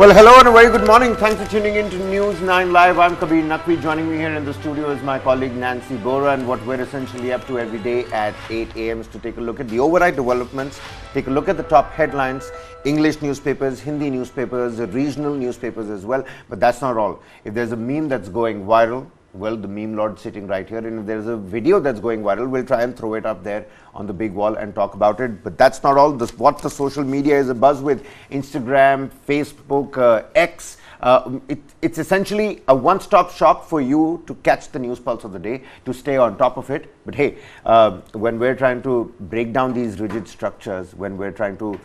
Well, hello and a very good morning. Thanks for tuning in to News 9 Live. I'm Kabir Naqvi. Joining me here in the studio is my colleague Nancy Bora, and what we're essentially up to every day at 8 a.m. is to take a look at the overnight developments, take a look at the top headlines, English newspapers, Hindi newspapers, regional newspapers as well. But that's not all. If there's a meme that's going viral, well, the meme lord sitting right here, and if there's a video that's going viral, we'll try and throw it up there on the big wall and talk about it. But that's not all. What the social media is abuzz with, Instagram, Facebook, X, it's essentially a one-stop shop for you to catch the news pulse of the day, to stay on top of it. But hey, when we're trying to break down these rigid structures, when we're trying to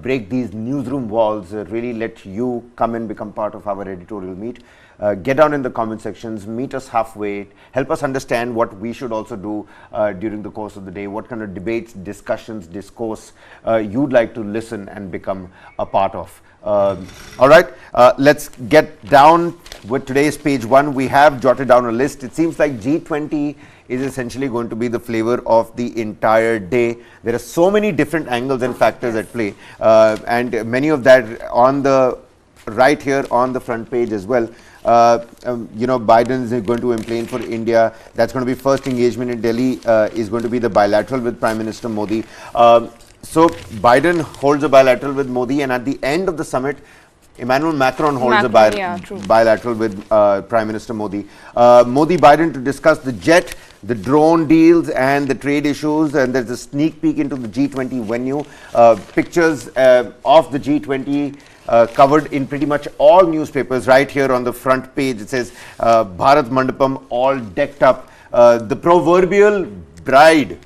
break these newsroom walls, really let you come and become part of our editorial meet. Get down in the comment sections, meet us halfway, help us understand what we should also do during the course of the day, what kind of debates, discussions, discourse you'd like to listen and become a part of. All right, let's get down with today's page one. We have jotted down a list. It seems like G20 is essentially going to be the flavor of the entire day. There are so many different angles and factors at play, and many of that on the right here on the front page as well. Biden is going to complain for India. That's going to be first engagement in Delhi, is going to be the bilateral with Prime Minister Modi. So Biden holds a bilateral with Modi, and at the end of the summit, Emmanuel Macron holds a bilateral with Prime Minister Modi. Modi-Biden to discuss the jet, the drone deals and the trade issues, and there's a sneak peek into the G20 venue. Pictures of the G20 covered in pretty much all newspapers. Right here on the front page it says Bharat Mandapam all decked up. The proverbial bride.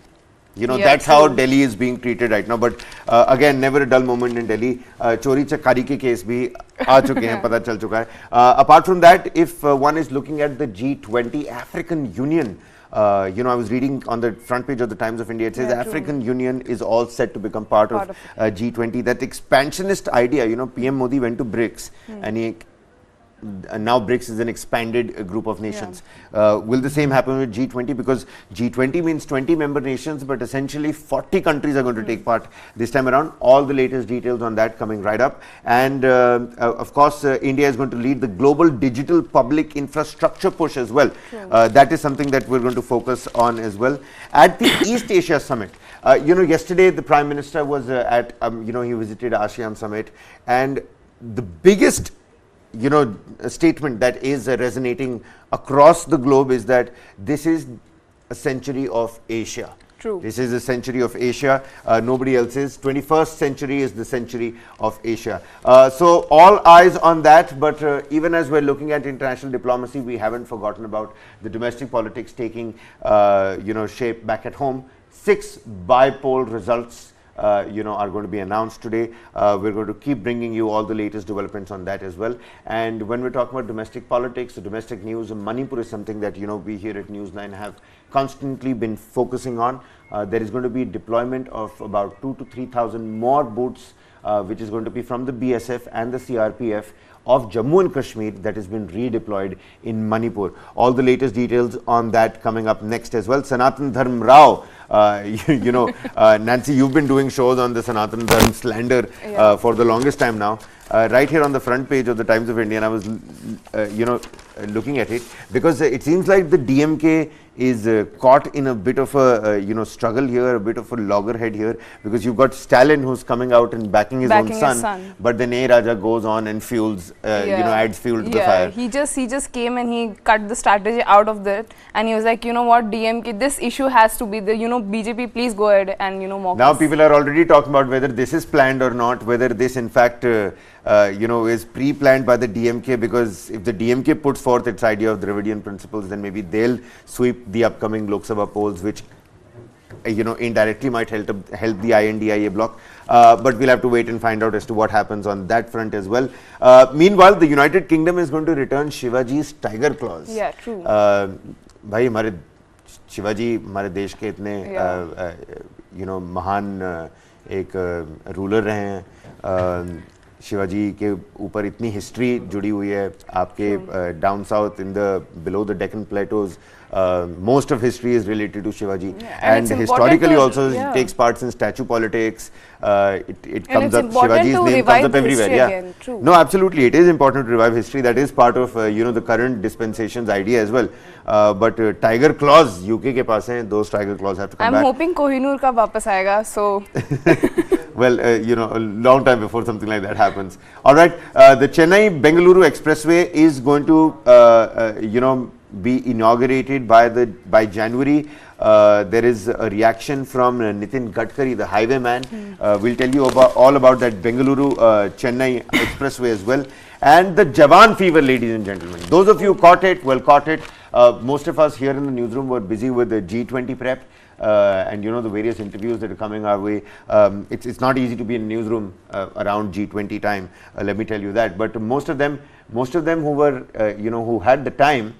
That's how Delhi is being treated right now. But again, never a dull moment in Delhi. Chori chakari ke case bhi aa chuke hain, pata chal chuka hai. Apart from that, if one is looking at the G20, African Union, I was reading on the front page of the Times of India, it says African Union is all set to become part of G20. That expansionist idea, PM Modi went to BRICS, and now BRICS is an expanded group of nations. Will the same happen with G20? Because G20 means 20 member nations, but essentially 40 countries are going to take part this time around. All the latest details on that coming right up. And of course, India is going to lead the global digital public infrastructure push as well. That is something that we're going to focus on as well. At the East Asia Summit, yesterday the Prime Minister was at, he visited ASEAN Summit, and the biggest a statement that is resonating across the globe is that this is a century of Asia. True. This is a century of Asia, nobody else's. 21st century is the century of Asia. So all eyes on that, but even as we're looking at international diplomacy, we haven't forgotten about the domestic politics taking shape back at home. 6 bypoll results are going to be announced today. We're going to keep bringing you all the latest developments on that as well. And when we're talking about domestic politics, the domestic news, Manipur is something that we here at News 9 have constantly been focusing on. There is going to be deployment of about 2,000 to 3,000 more boots, which is going to be from the BSF and the CRPF of Jammu and Kashmir that has been redeployed in Manipur. All the latest details on that coming up next as well. Sanatana Dharma, Nancy, you've been doing shows on the Sanatana Dharma slander for the longest time now. Right here on the front page of the Times of India, and I was, looking at it because it seems like the DMK is caught in a bit of a struggle here, a bit of a loggerhead here, because you've got Stalin who's coming out and backing his own son, but then A. Raja goes on and fuels, adds fuel to the fire. He just came and he cut the strategy out of that, and he was like, what, DMK, this issue has to be the, BJP, please go ahead and mock now us. People are already talking about whether this is planned or not, whether this in fact is pre-planned by the DMK, because if the DMK puts forth its idea of Dravidian principles, then maybe they'll sweep the upcoming Lok Sabha polls, which indirectly might help the INDIA bloc. But we'll have to wait and find out as to what happens on that front as well. Meanwhile, the United Kingdom is going to return Shivaji's tiger claws. Yeah, true. भाई हमारे शिवाजी हमारे देश के इतने महान एक ruler रहे हैं, शिवाजी के ऊपर इतनी हिस्ट्री जुड़ी हुई है आपके down south in the below the Deccan Plato's. Most of history is related to Shivaji, and historically also he takes part in statue politics. It comes up, Shivaji's name comes up everywhere. Again, true. No, absolutely, it is important to revive history. That is part of the current dispensation's idea as well. But tiger claws UK के पास हैं, those tiger claws have to come back. I'm hoping Kohinoor का वापस आएगा, so. Well, a long time before something like that happens. All right, the Chennai-Bengaluru Expressway is going to, be inaugurated by January. There is a reaction from Nitin Gadkari, the highwayman. We'll tell you all about that Bengaluru-Chennai Expressway as well. And the Jawan fever, ladies and gentlemen. Those of you caught it, caught it. Most of us here in the newsroom were busy with the G20 prep. And the various interviews that are coming our way. It's not easy to be in a newsroom around G20 time, let me tell you that. But most of them who were, who had the time,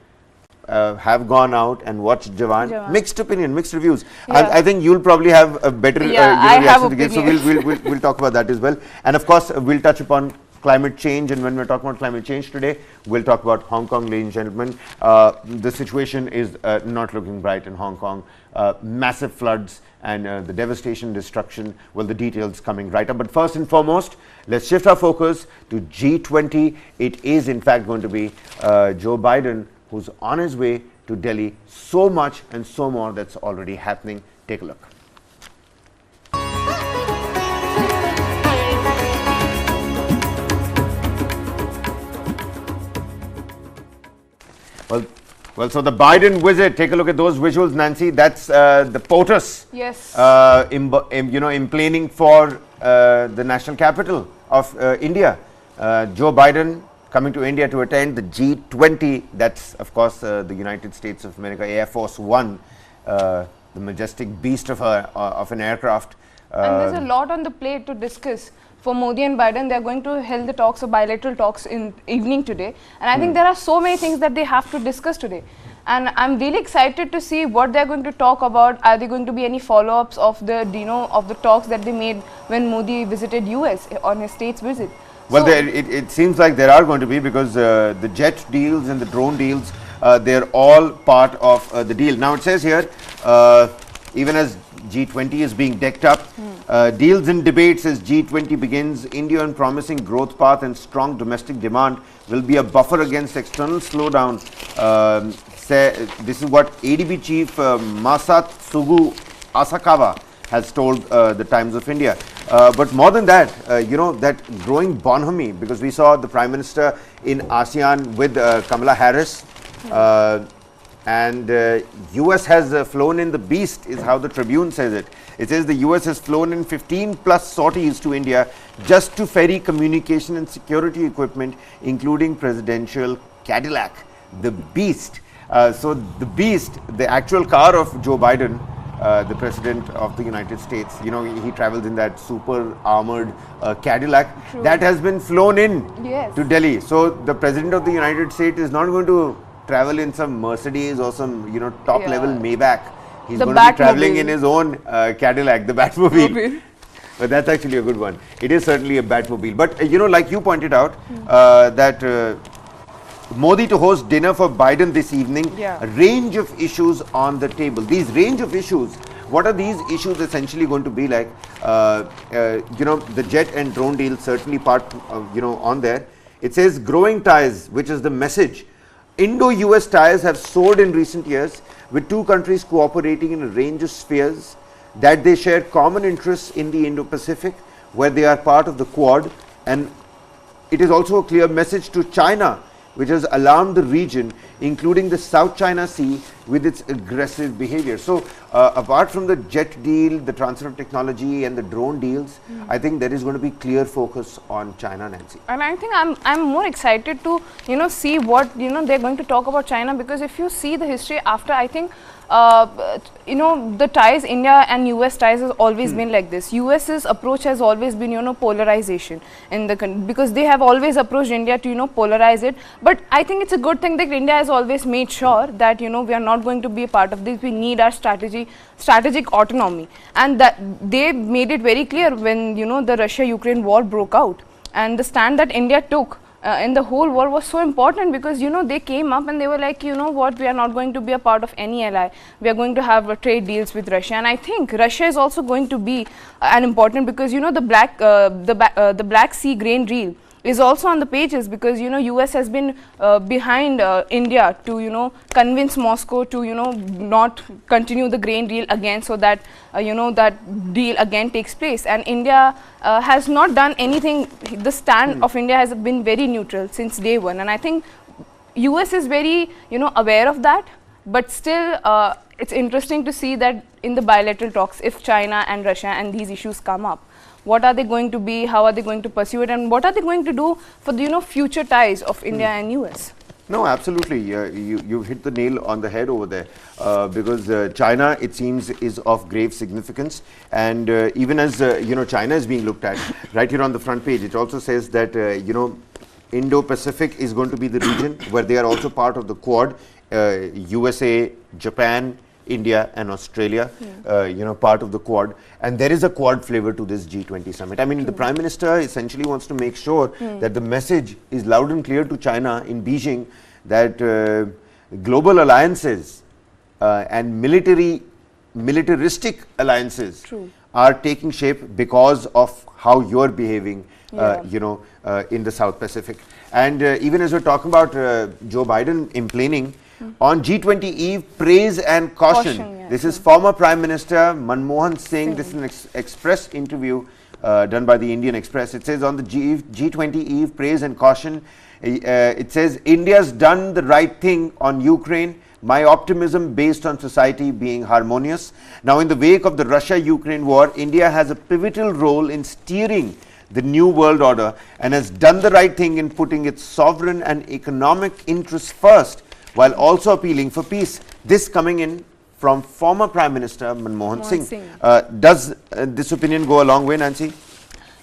have gone out and watched Jawan. Mixed opinion, mixed reviews. Yeah. I think you'll probably have a better reaction to give. So we'll talk about that as well. And of course, we'll touch upon climate change. And when we're talking about climate change today, we'll talk about Hong Kong, ladies and gentlemen. The situation is not looking bright in Hong Kong. Massive floods and the devastation, destruction. Well, the details coming right up. But first and foremost, let's shift our focus to G20. It is in fact going to be Joe Biden who's on his way to Delhi. So much and so more that's already happening. Take a look. Well, so the Biden visit, take a look at those visuals, Nancy. That's the POTUS. Yes. Emplaning for the national capital of India. Joe Biden coming to India to attend the G20. That's, of course, the United States of America Air Force One, the majestic beast of an aircraft. And there's a lot on the plate to discuss. For Modi and Biden, they are going to hold the talks, or bilateral talks, in evening today. And I think there are so many things that they have to discuss today. And I'm really excited to see what they're going to talk about. Are there going to be any follow-ups of the, of the talks that they made when Modi visited US on his state's visit? Well, it seems like there are going to be, because the jet deals and the drone deals, they're all part of the deal. Now it says here, even as G20 is being decked up, deals and debates as G20 begins. India on promising growth path and strong domestic demand will be a buffer against external slowdown. This is what ADB chief Masatsugu Asakawa has told the Times of India. But more than that, that growing bonhomie, because we saw the Prime Minister in ASEAN with Kamala Harris, and US has flown in the beast, is how the Tribune says it. It says the US has flown in 15 plus sorties to India just to ferry communication and security equipment, including presidential Cadillac, the beast. So the beast, the actual car of Joe Biden, the President of the United States, he travels in that super armored Cadillac. True. That has been flown in to Delhi. So the President of the United States is not going to travel in some Mercedes or some top level Maybach. He's going to be traveling in his own Cadillac, the Batmobile. But that's actually a good one. It is certainly a Batmobile. But like you pointed out, that Modi to host dinner for Biden this evening. A range of issues on the table. These range of issues, what are these issues essentially going to be like? The jet and drone deal certainly part, on there. It says growing ties, which is the message. Indo-US ties have soared in recent years, with two countries cooperating in a range of spheres, that they share common interests in the Indo-Pacific, where they are part of the Quad, and it is also a clear message to China, which has alarmed the region, including the South China Sea, with its aggressive behavior. So, apart from the jet deal, the transfer of technology and the drone deals, I think there is going to be clear focus on China, Nancy. And I think I'm more excited to, see what, they're going to talk about China, because if you see the history after, I think, the ties, India and US ties has always been like this. US's approach has always been, polarization in the country, because they have always approached India to, polarize it. But I think it's a good thing that India has always made sure that, we are not going to be a part of this. We need our strategic autonomy. And that they made it very clear when, the Russia-Ukraine war broke out. and the stand that India took in the whole war was so important, because they came up and they were like, what, we are not going to be a part of any ally, we are going to have trade deals with Russia. And I think Russia is also going to be an important, because the Black Sea grain deal is also on the pages, because US has been behind India to convince Moscow to not continue the grain deal again, so that that deal again takes place. And India has not done anything. The stand of India has been very neutral since day one, and I think US is very aware of that. But still it's interesting to see that in the bilateral talks, if China and Russia and these issues come up, what are they going to be, how are they going to pursue it, and what are they going to do for the future ties of India and US? No, absolutely. You hit the nail on the head over there, because China, it seems, is of grave significance. And even as China is being looked at, right here on the front page, it also says that Indo-Pacific is going to be the region where they are also part of the Quad, USA, Japan, India and Australia, part of the Quad, and there is a Quad flavor to this G20 summit. I mean, the Prime Minister essentially wants to make sure that the message is loud and clear to China in Beijing that global alliances and militaristic alliances are taking shape because of how you're behaving, in the South Pacific. And even as we're talking about Joe Biden complaining, on G20 Eve, praise and caution. This is former Prime Minister Manmohan Singh. This is an Express interview done by the Indian Express. It says on the G20 Eve, praise and caution. It says, India's done the right thing on Ukraine. My optimism based on society being harmonious. Now, in the wake of the Russia-Ukraine war, India has a pivotal role in steering the new world order and has done the right thing in putting its sovereign and economic interests first, while also appealing for peace. This coming in from former Prime Minister Manmohan Singh. Does this opinion go a long way, Nancy?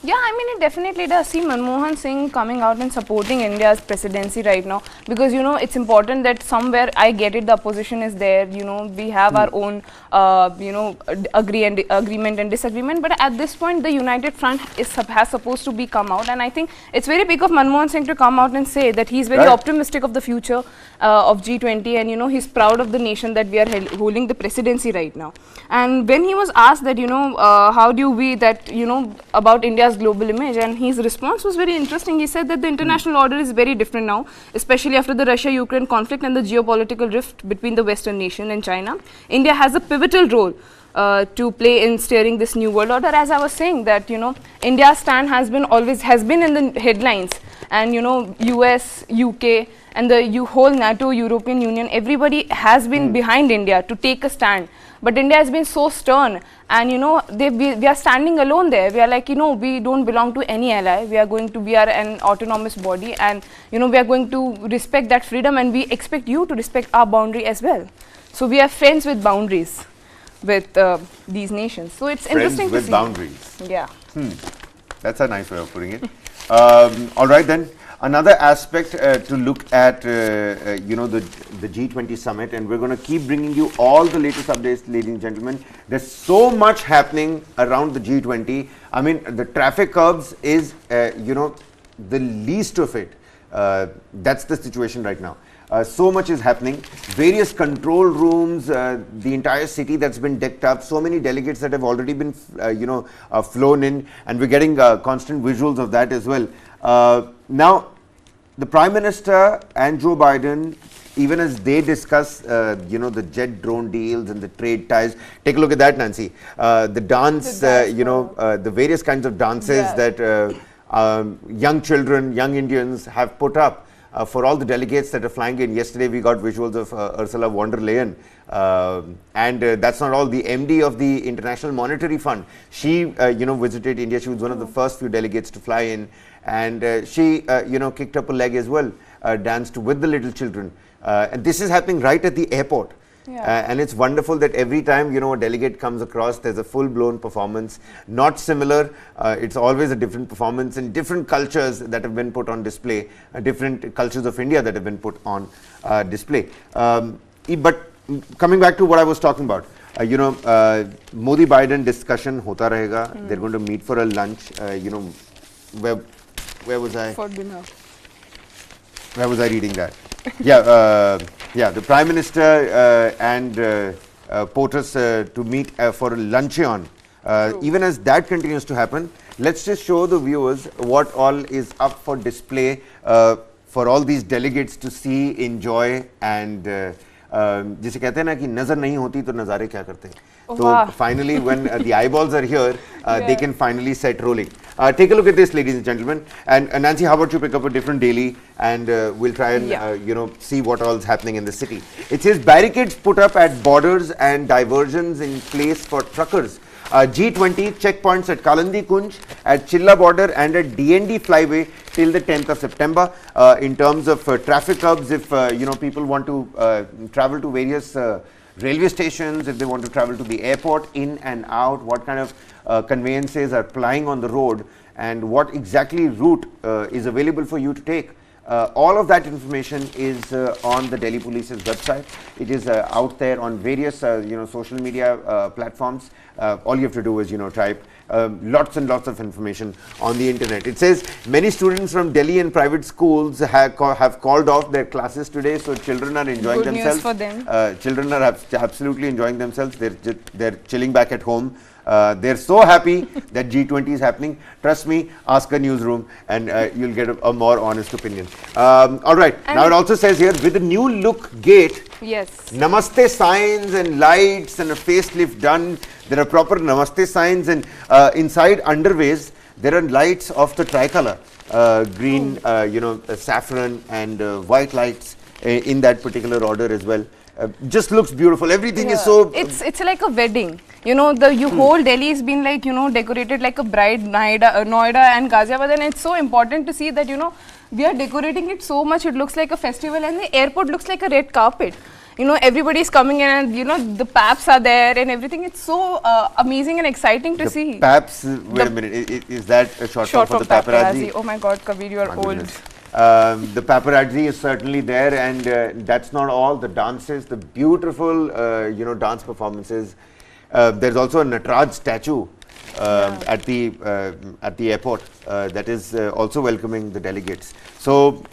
Yeah, I mean, it definitely does. See, Manmohan Singh coming out and supporting India's presidency right now, because it's important that somewhere, I get it, the opposition is there, we have our own agreement and disagreement, but at this point the United Front has supposed to be come out, and I think it's very big of Manmohan Singh to come out and say that he's very optimistic of the future of G20, and he's proud of the nation that we are holding the presidency right now. And when he was asked that how do we that about India's global image, and his response was very interesting. He said that the international order is very different now, especially after the Russia-Ukraine conflict and the geopolitical rift between the Western nation and China. India has a pivotal role to play in steering this new world order. As I was saying that India's stand has been in the headlines, and US, UK and the whole NATO, European Union, everybody has been behind India to take a stand. But India has been so stern, and we are standing alone there. We are like, we don't belong to any ally. We are an autonomous body, and we are going to respect that freedom, and we expect you to respect our boundary as well. So we are friends with boundaries with these nations. So it's interesting to see. Friends with boundaries. Yeah. That's a nice way of putting it. All right then. Another aspect to look at, the G20 summit, and we're going to keep bringing you all the latest updates, ladies and gentlemen. There's so much happening around the G20. I mean, the traffic curbs is, the least of it. That's the situation right now. So much is happening. Various control rooms, the entire city that's been decked up. So many delegates that have already been, flown in, and we're getting constant visuals of that as well. Now, the Prime Minister and Joe Biden, even as they discuss, the jet drone deals and the trade ties, take a look at that, Nancy. The dance, the various kinds of dances that young children, young Indians have put up for all the delegates that are flying in. Yesterday, we got visuals of Ursula von der Leyen. And that's not all. The MD of the International Monetary Fund, she, visited India. She was one of the first few delegates to fly in. And she, kicked up a leg as well, danced with the little children. And this is happening right at the airport. And it's wonderful that every time, a delegate comes across, there's a full-blown performance. Not similar, it's always a different performance, and different cultures that have been put on display, different cultures of India that have been put on display. But coming back to what I was talking about, Modi-Biden discussion hota rahega. They're going to meet for a lunch, where where was I? For dinner. Where was I reading that? Yeah, the Prime Minister and POTUS to meet for a luncheon. Even as that continues to happen, let's just show the viewers what all is up for display for all these delegates to see, enjoy, and जिसे कहते हैं ना कि नजर नहीं होती तो नज़ारे क्या करते हैं. So finally, when the eyeballs are here, they can finally set rolling. Take a look at this, ladies and gentlemen. And Nancy, how about you pick up a different daily, and we'll try and see what all is happening in the city. It says barricades put up at borders and diversions in place for truckers. G20 checkpoints at Kalandi Kunj, at Chilla border, and at DND flyway till the 10th of September. In terms of traffic hubs, if people want to travel to various railway stations, if they want to travel to the airport, in and out, what kind of conveyances are plying on the road, and what exactly route is available for you to take. All of that information is on the Delhi Police's website. It is out there on various social media platforms. All you have to do is type lots and lots of information on the internet. It says many students from Delhi and private schools have called off their classes today, so children are enjoying themselves. Good news for them. Children are absolutely enjoying themselves. They're chilling back at home. They're so happy that G20 is happening. Trust me, ask a newsroom and you'll get a more honest opinion. All right, and now it also says here, with a new look gate, yes, Namaste signs and lights and a facelift done. There are proper Namaste signs, and inside underways there are lights of the tricolor, green, saffron and white lights in that particular order as well. Just looks beautiful. Everything is so. It's like a wedding. The whole Delhi has been like decorated like a bride. Noida and Ghaziabad, and it's so important to see that we are decorating it so much. It looks like a festival, and the airport looks like a red carpet. Everybody is coming in, and the PAPs are there and everything. It's so amazing and exciting to see. PAPs. Wait a minute. Is that a short form for the paparazzi? Oh my God, Kabir, you are old. The paparazzi is certainly there, and that's not all. The dances, the beautiful, dance performances. There's also a Nataraj statue at the airport that is also welcoming the delegates. So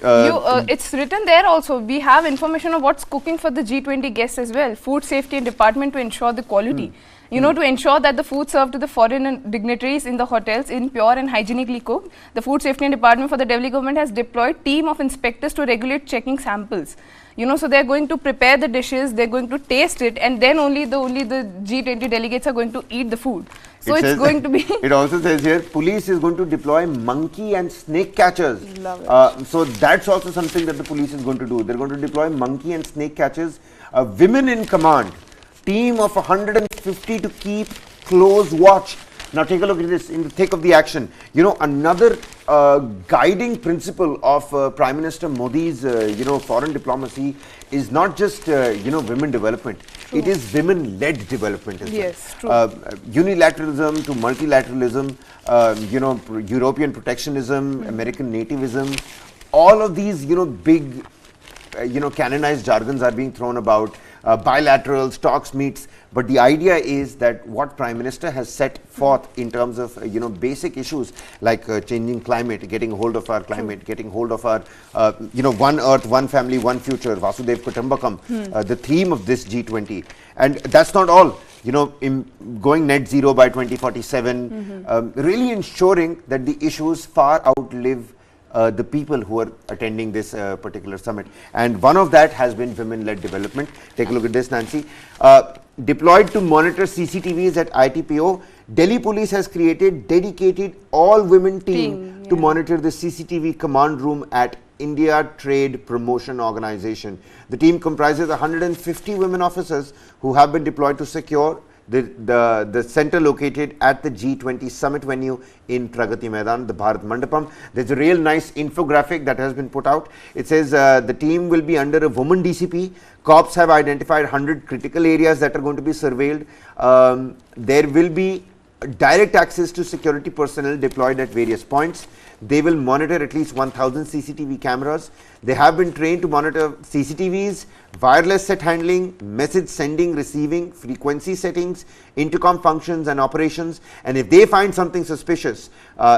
it's written there also. We have information of what's cooking for the G20 guests as well. Food safety and department to ensure the quality. To ensure that the food served to the foreign dignitaries in the hotels in pure and hygienically cooked. The Food Safety and Department for the Delhi government has deployed team of inspectors to regulate checking samples. So they're going to prepare the dishes, they're going to taste it, and then only the G20 delegates are going to eat the food. So it's going to be. It also says here, police is going to deploy monkey and snake catchers. Love it. So that's also something that the police is going to do. They're going to deploy monkey and snake catchers. Women in command. Team of 150 to keep close watch. Now take a look at this in the thick of the action. Another guiding principle of Prime Minister Modi's foreign diplomacy is not just women development. True. It is women-led development as well. Yes, true. Unilateralism to multilateralism, European protectionism, American nativism. All of these big canonized jargons are being thrown about. Bilaterals, talks, meets, but the idea is that what Prime Minister has set forth in terms of basic issues like changing climate, getting hold of our climate, getting hold of our one earth, one family, one future, Vasudev Kutumbakam, the theme of this G20. And that's not all. In going net zero by 2047, really ensuring that the issues far outlive the people who are attending this particular summit, and one of that has been women-led development. Take a look at this, Nancy. Deployed to monitor CCTVs at ITPO, Delhi Police has created dedicated all-women team to monitor the CCTV command room at India Trade Promotion Organization. The team comprises 150 women officers who have been deployed to secure the center located at the G20 Summit venue in Pragati Maidan, the Bharat Mandapam. There's a real nice infographic that has been put out. It says the team will be under a woman DCP. Cops have identified 100 critical areas that are going to be surveilled. There will be direct access to security personnel deployed at various points. They will monitor at least 1,000 CCTV cameras. They have been trained to monitor CCTVs, wireless set handling, message sending, receiving, frequency settings, intercom functions and operations. And if they find something suspicious,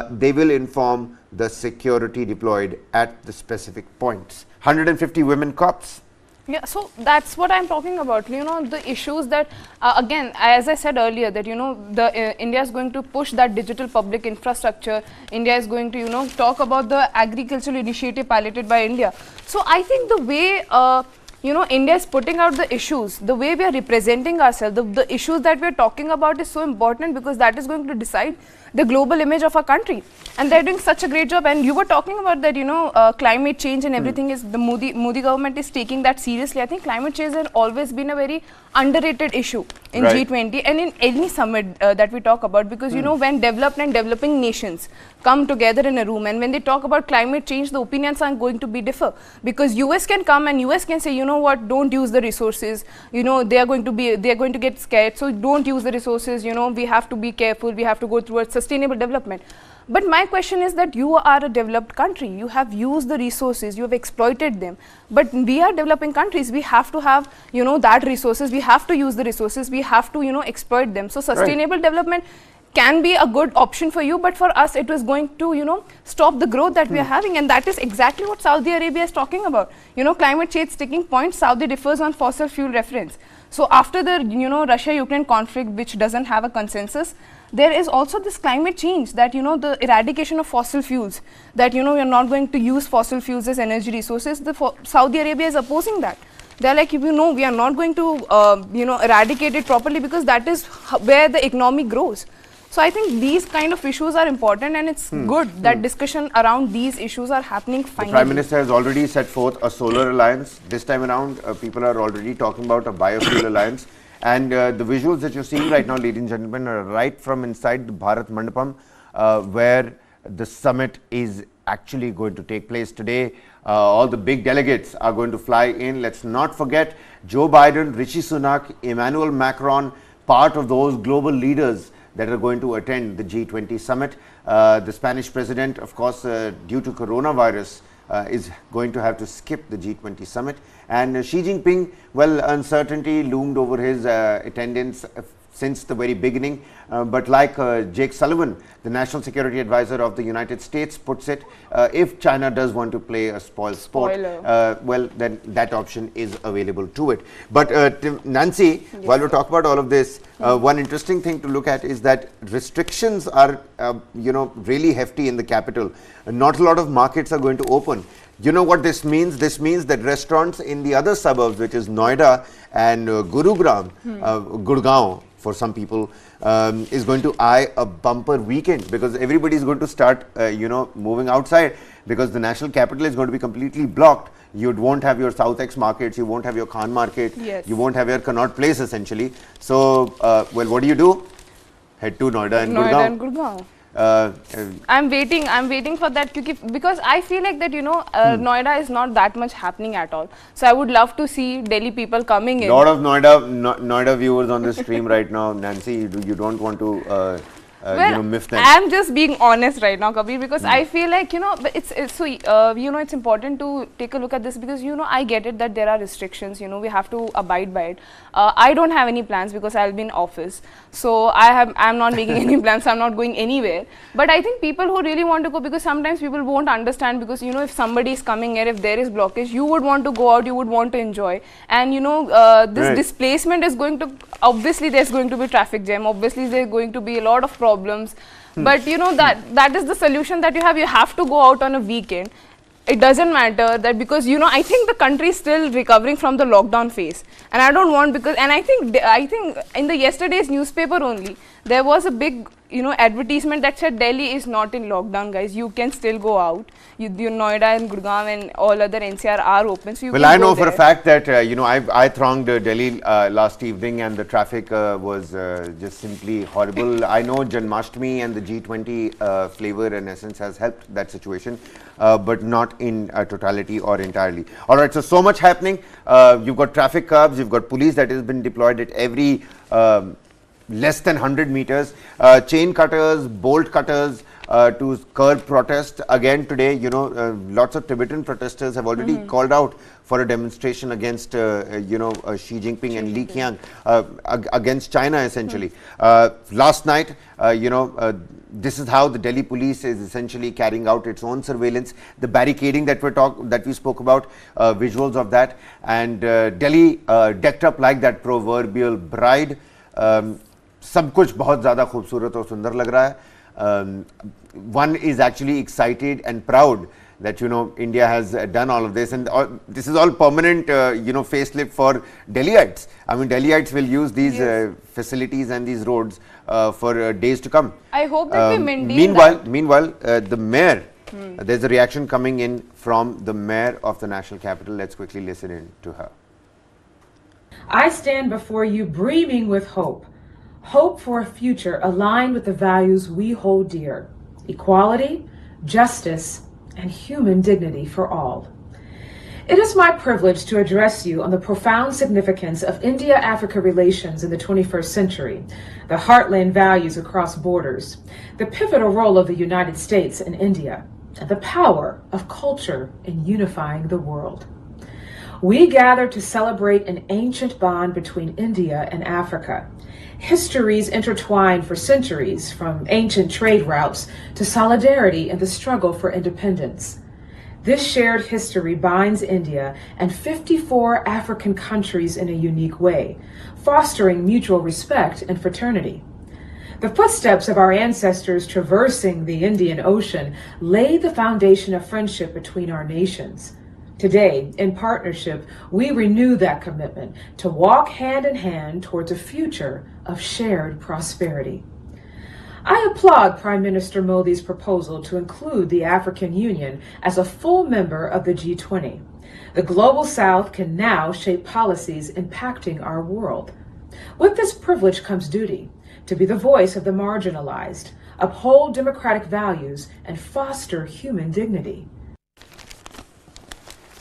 they will inform the security deployed at the specific points. 150 women cops. Yeah, so that's what I'm talking about. You know, the issues that, again, as I said earlier, that, you know, India is going to push that digital public infrastructure. India is going to, you know, talk about the agricultural initiative piloted by India. So I think the way, you know, India is putting out the issues, the way we are representing ourselves, the issues that we are talking about is so important, because that is going to decide the global image of our country. And they're doing such a great job. And you were talking about that, you know, climate change and everything is, the Modi government is taking that seriously. I think climate change has always been a very underrated issue in G20 and in any summit that we talk about, because, you know, when developed and developing nations come together in a room, and when they talk about climate change, the opinions are going to be differ, because US can come and US can say, you know what, don't use the resources, you know, they are going to get scared, so don't use the resources, you know, we have to be careful, we have to go towards sustainable development. But my question is that you are a developed country, you have used the resources, you have exploited them, but we are developing countries, we have to have, you know, that resources, we have to use the resources, we have to, you know, exploit them. So sustainable development can be a good option for you, but for us it was going to, you know, stop the growth that we are having, and that is exactly what Saudi Arabia is talking about. You know, climate change sticking point, Saudi differs on fossil fuel reference. So after the, you know, Russia-Ukraine conflict, which doesn't have a consensus, there is also this climate change, that, you know, the eradication of fossil fuels, that, you know, we are not going to use fossil fuels as energy resources. Saudi Arabia is opposing that. They are like, you know, we are not going to, you know, eradicate it properly, because that is where the economy grows. So I think these kind of issues are important, and it's good that discussion around these issues are happening finally. The Prime Minister has already set forth a solar alliance. This time around, people are already talking about a biofuel alliance. And the visuals that you're seeing right now, ladies and gentlemen, are right from inside the Bharat Mandapam, where the summit is actually going to take place today. All the big delegates are going to fly in. Let's not forget Joe Biden, Rishi Sunak, Emmanuel Macron, part of those global leaders that are going to attend the G20 summit. The Spanish president, of course, due to coronavirus, is going to have to skip the G20 summit. And Xi Jinping, well, uncertainty loomed over his attendance since the very beginning. But like Jake Sullivan, the National Security Advisor of the United States, puts it, if China does want to play a spoil sport, well, then that option is available to it. But Nancy, while we talk about all of this, one interesting thing to look at is that restrictions are, you know, really hefty in the capital. Not a lot of markets are going to open. You know what this means? This means that restaurants in the other suburbs, which is Noida and Gurugram, Gurgaon for some people, is going to eye a bumper weekend, because everybody is going to start, you know, moving outside, because the national capital is going to be completely blocked. You won't have your South X markets, you won't have your Khan market, you won't have your Connaught Place essentially. So, well, what do? Head to Noida and Gurgaon. I'm waiting for that, because I feel like that, you know, Noida is not that much happening at all. So I would love to see Delhi people coming in. A lot of Noida viewers on the stream right now. Nancy, you don't want to well, you know, miff them. I'm just being honest right now, Kabir, because I feel like, you know, it's so, you know, it's important to take a look at this, because, you know, I get it that there are restrictions, you know, we have to abide by it. I don't have any plans, because I'll be in office. So I'm not making any plans, so I'm not going anywhere. But I think people who really want to go, because sometimes people won't understand, because, you know, if somebody is coming here, if there is blockage, you would want to go out, you would want to enjoy. And, you know, this displacement is going to, obviously there's going to be traffic jam, obviously there's going to be a lot of problems. But, you know, that is the solution that you have to go out on a weekend. It doesn't matter that, because, you know, I think the country is still recovering from the lockdown phase, and I don't want, because, and I think in the yesterday's newspaper only, there was a big, you know, advertisement that said Delhi is not in lockdown, guys. You can still go out. You Noida and Gurgaon and all other NCR are open. So you well, I know for a fact that you know, I thronged Delhi last evening, and the traffic was just simply horrible. I know Janmashtami and the G20 flavor and essence has helped that situation, but not in totality or entirely. All right, so much happening. You've got traffic curbs, you've got police that has been deployed at every less than 100 meters. Chain cutters, bolt cutters to curb protest. Again today, lots of Tibetan protesters have already called out for a demonstration against, Xi Jinping and Li Qiang, against China essentially. Last night, this is how the Delhi police is essentially carrying out its own surveillance. The barricading that we spoke about, visuals of that, and Delhi decked up like that proverbial bride. सब कुछ बहुत ज़्यादा खूबसूरत और सुंदर लग रहा है. One is actually excited and proud that India has done all of this, and this is all permanent facelift for Delhiites. I mean, Delhiites will use these facilities and these roads for days to come. I hope that we maintain Meanwhile, the mayor, there's a reaction coming in from the mayor of the national capital. Let's quickly listen in to her. I stand before you brimming with hope. Hope for a future aligned with the values we hold dear: equality, justice, and human dignity for all. It is my privilege to address you on the profound significance of India-Africa relations in the 21st century, the heartland values across borders, the pivotal role of the United States and India, and the power of culture in unifying the world. We gather to celebrate an ancient bond between India and Africa. Histories intertwined for centuries, from ancient trade routes to solidarity in the struggle for independence. This shared history binds India and 54 African countries in a unique way, fostering mutual respect and fraternity. The footsteps of our ancestors traversing the Indian Ocean laid the foundation of friendship between our nations. Today, in partnership, we renew that commitment to walk hand in hand towards a future of shared prosperity. I applaud Prime Minister Modi's proposal to include the African Union as a full member of the G20. The Global South can now shape policies impacting our world. With this privilege comes duty to be the voice of the marginalized, uphold democratic values, and foster human dignity.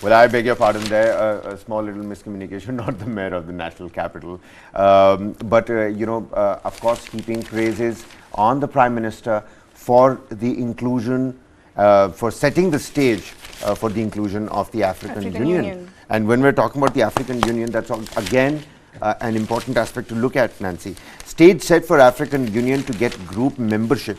Well, I beg your pardon there, a small little miscommunication, not the mayor of the national capital. But of course, heaping praises on the Prime Minister for the inclusion, for setting the stage for the inclusion of the African Union. And when we're talking about the African Union, that's again an important aspect to look at, Nancy. Stage set for African Union to get group membership.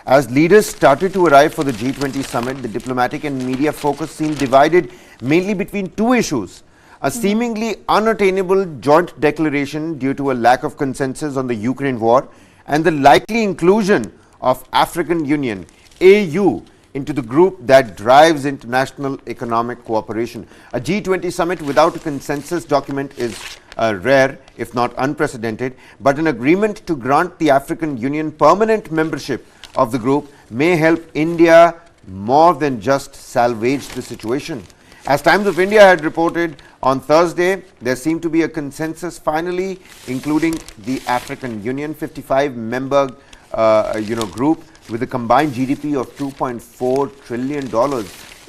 As leaders started to arrive for the G20 Summit, the diplomatic and media focus seemed divided mainly between two issues: a seemingly unattainable joint declaration due to a lack of consensus on the Ukraine war, and the likely inclusion of African Union, AU, into the group that drives international economic cooperation. A G20 summit without a consensus document is rare, if not unprecedented, but an agreement to grant the African Union permanent membership of the group may help India more than just salvage the situation. As Times of India had reported on Thursday, there seemed to be a consensus finally, including the African Union 55-member group with a combined GDP of $2.4 trillion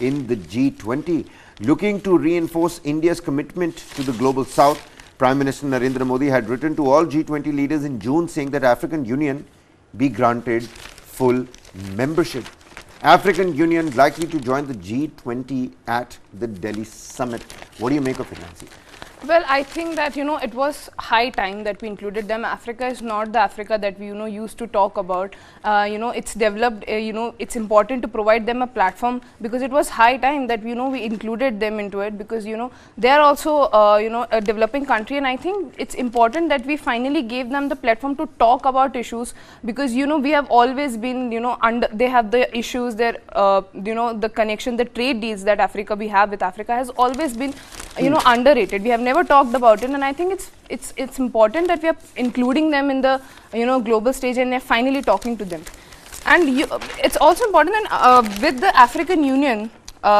in the G20. Looking to reinforce India's commitment to the global south, Prime Minister Narendra Modi had written to all G20 leaders in June saying that African Union be granted full membership. African Union likely to join the G20 at the Delhi summit. What do you make of it, Nancy? Well, I think that, it was high time that we included them. Africa is not the Africa that we, used to talk about. It's developed, it's important to provide them a platform, because it was high time that, we included them into it, because, they are also, a developing country, and I think it's important that we finally gave them the platform to talk about issues, because, we have always been, they have the issues, their, the connection, the trade deals that we have with Africa has always been, underrated. We have never talked about it, and I think it's important that we are including them in the global stage, and we are finally talking to them. And it's also important that with the African Union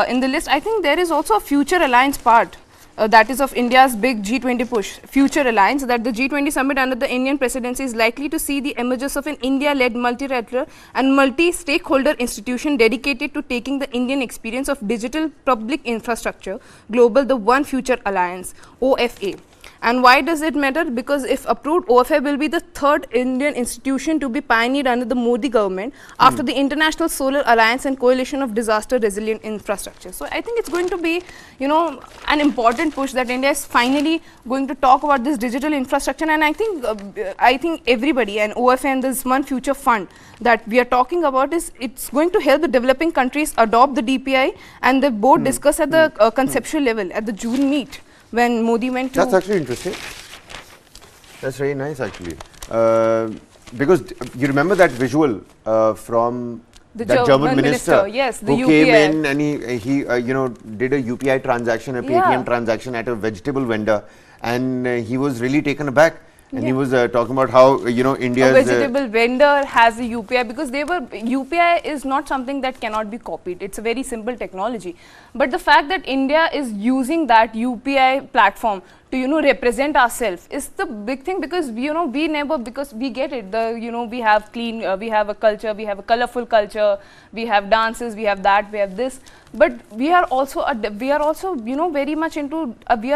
in the list, I think there is also a future alliance part. That is of India's big G20 push, future alliance, that the G20 summit under the Indian presidency is likely to see the emergence of an India-led multilateral and multi-stakeholder institution dedicated to taking the Indian experience of digital public infrastructure global, the One Future Alliance, OFA. And why does it matter? Because if approved, OFA will be the third Indian institution to be pioneered under the Modi government after the International Solar Alliance and Coalition of Disaster Resilient Infrastructure. So I think it's going to be, you know, an important push that India is finally going to talk about this digital infrastructure. And I think everybody, and OFA and this One Future Fund that we are talking about, is it's going to help the developing countries adopt the DPI, and the board discuss at the conceptual level at the June meet when Modi went to. That's actually interesting. That's very nice, actually. Because you remember that visual from the that German minister, yes, the who UPI. came in and he you know, did a UPI transaction, a Paytm transaction at a vegetable vendor, and he was really taken aback. And he was talking about how, you know, India's a vegetable vendor has a UPI, because UPI is not something that cannot be copied. It's a very simple technology. But the fact that India is using that UPI platform to, you know, represent ourselves is the big thing, because, you know, because we get it. You know, we have we have a culture, we have a colorful culture, we have dances, we have that, we have this. But we are also, you know, very much into, we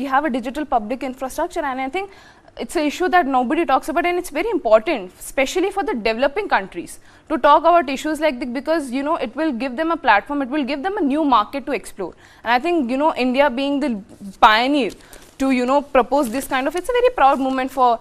have a digital public infrastructure, and I think it's an issue that nobody talks about, and it's very important, especially for the developing countries, to talk about issues like this, because, you know, it will give them a platform, it will give them a new market to explore. And I think, you know, India being the pioneer to, you know, propose this kind of, it's a very proud moment for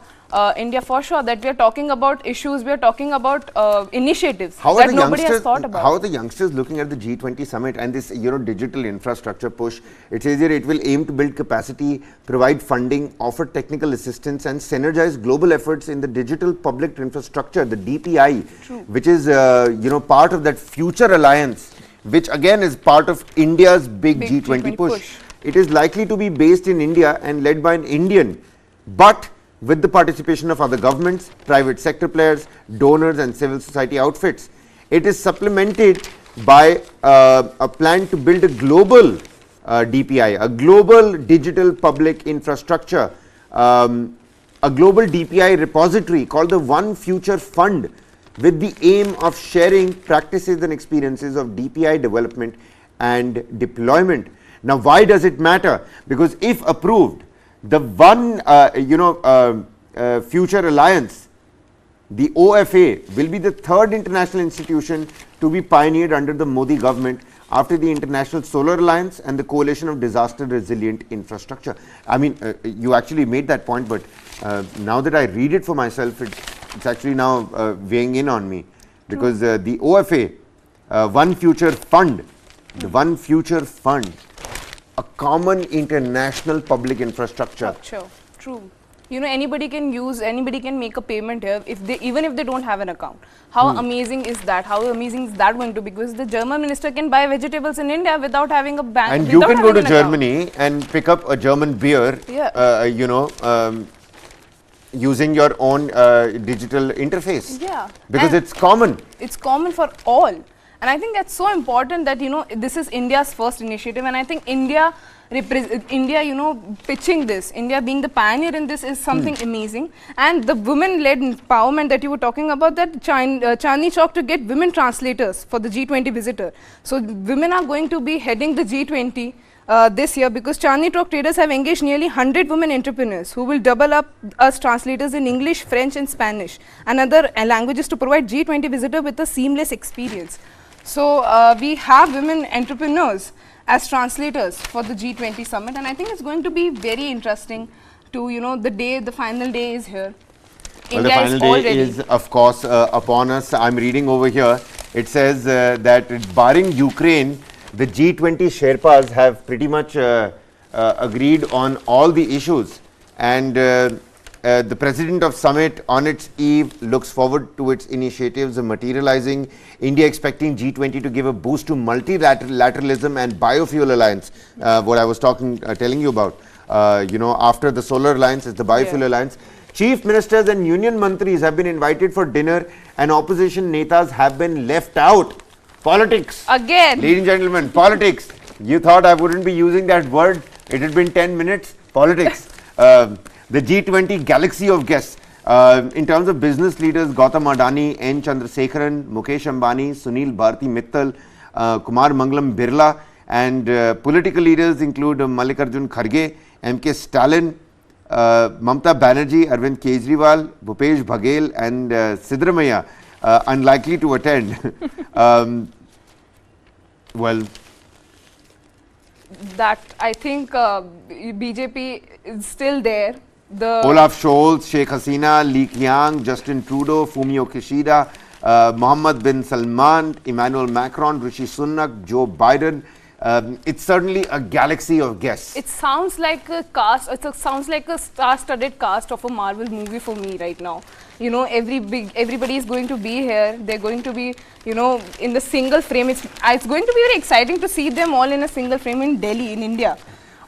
India, for sure, that we are talking about issues, we are talking about initiatives that nobody has thought about. How are the youngsters looking at the G20 summit and this, you know, digital infrastructure push? It says here it will aim to build capacity, provide funding, offer technical assistance, and synergize global efforts in the digital public infrastructure, the DPI, which is, you know, part of that future alliance, which again is part of India's big G20 push. It is likely to be based in India and led by an Indian, but with the participation of other governments, private sector players, donors and civil society outfits. It is supplemented by a plan to build a global DPI, a global digital public infrastructure, a global DPI repository called the One Future Fund, with the aim of sharing practices and experiences of DPI development and deployment. Now, why does it matter? Because if approved, the One Future Alliance, the OFA, will be the third international institution to be pioneered under the Modi government after the International Solar Alliance and the Coalition of Disaster Resilient Infrastructure. I mean, you actually made that point, but now that I read it for myself, it's actually now weighing in on me, because the OFA, One Future Fund, the One Future Fund, a common international public infrastructure. True. You know, anybody can make a payment here even if they don't have an account. How amazing is that? How amazing is that going to be? Because the German minister can buy vegetables in India without having a bank. And you can go to Germany and pick up a German beer, you know, using your own digital interface. Yeah. Because it's common. It's common for all. And I think that's so important that, you know, this is India's first initiative, and I think India, you know, pitching this, India being the pioneer in this is something amazing. And the women-led empowerment that you were talking about, that Chandni Chowk to get women translators for the G20 visitor. So women are going to be heading the G20 this year, because Chandni Chowk traders have engaged nearly 100 women entrepreneurs who will double up as translators in English, French and Spanish and other languages to provide G20 visitor with a seamless experience. So we have women entrepreneurs as translators for the G20 summit, and I think it's going to be very interesting to, you know, the final day is here. Well, the final day is, of course, upon us. I'm reading over here. It says that barring Ukraine, the G20 Sherpas have pretty much agreed on all the issues, and the President of Summit on its eve looks forward to its initiatives materializing. India expecting G20 to give a boost to multilateralism and biofuel alliance, what I was telling you about. You know, after the solar alliance is the biofuel alliance. Chief ministers and union mantris have been invited for dinner, and opposition netas have been left out. Politics. Again. Ladies and gentlemen, politics. You thought I wouldn't be using that word? It had been 10 minutes. Politics. The G20 galaxy of guests. In terms of business leaders, Gautam Adani, N. Chandrasekharan, Mukesh Ambani, Sunil Bharti Mittal, Kumar Mangalam Birla, and political leaders include Mallikarjun Kharge, M.K. Stalin, Mamata Banerjee, Arvind Kejriwal, Bhupesh Baghel and Siddaramaiah unlikely to attend. Well, that I think BJP is still there. Olaf Scholz, Sheikh Hasina, Li Qiang, Justin Trudeau, Fumio Kishida, Mohammed bin Salman, Emmanuel Macron, Rishi Sunak, Joe Biden. It's certainly a galaxy of guests. It sounds like a cast. Sounds like a star-studded cast of a Marvel movie for me right now. You know, everybody is going to be here. They're going to be, you know, in the single frame. It's going to be very exciting to see them all in a single frame in Delhi, in India.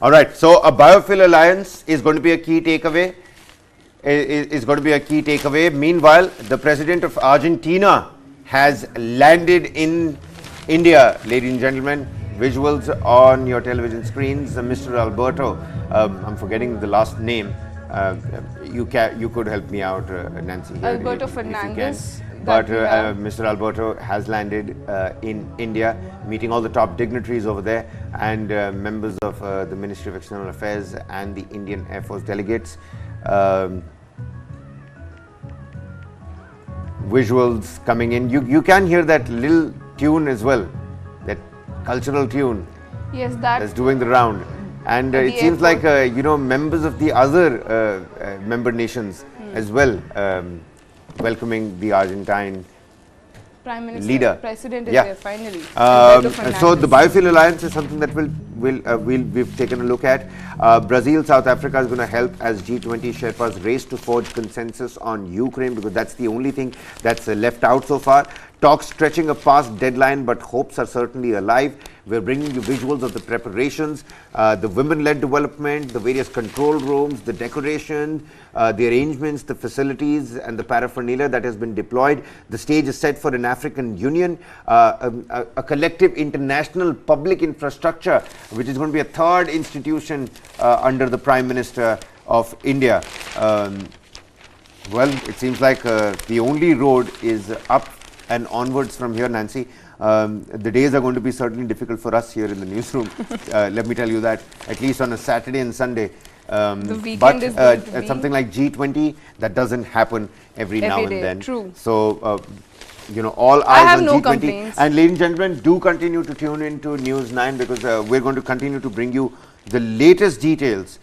All right. So a biofuel alliance is going to be a key takeaway. Is going to be a key takeaway. Meanwhile, the president of Argentina has landed in India, ladies and gentlemen. Visuals on your television screens. Mr. Alberto, I'm forgetting the last name. You could help me out, Nancy. Here, Alberto if Fernandez. But Mr. Alberto has landed in India, meeting all the top dignitaries over there and members of the Ministry of External Affairs and the Indian Air Force delegates. Visuals coming in. You can hear that little tune as well, that cultural tune. Yes, that's doing the round. And it seems like, you know, members of the other member nations as well welcoming the Argentine Prime Minister, leader. President is there finally. So the biofuel alliance is something that we've taken a look at. Brazil, South Africa is going to help as G20 Sherpas race to forge consensus on Ukraine, because that's the only thing that's left out so far. Talks stretching a past deadline, but hopes are certainly alive. We're bringing you visuals of the preparations, the women-led development, the various control rooms, the decoration, the arrangements, the facilities and the paraphernalia that has been deployed. The stage is set for an African Union, a collective international public infrastructure, which is going to be a third institution under the Prime Minister of India. Well, it seems like the only road is up and onwards from here, Nancy. The days are going to be certainly difficult for us here in the newsroom. Let me tell you that, at least on a Saturday and Sunday. The weekend is going to be something like G20, that doesn't happen every now and then. True. So, you know, all eyes on no G20. complaints. And ladies and gentlemen, do continue to tune into News 9, because we're going to continue to bring you the latest details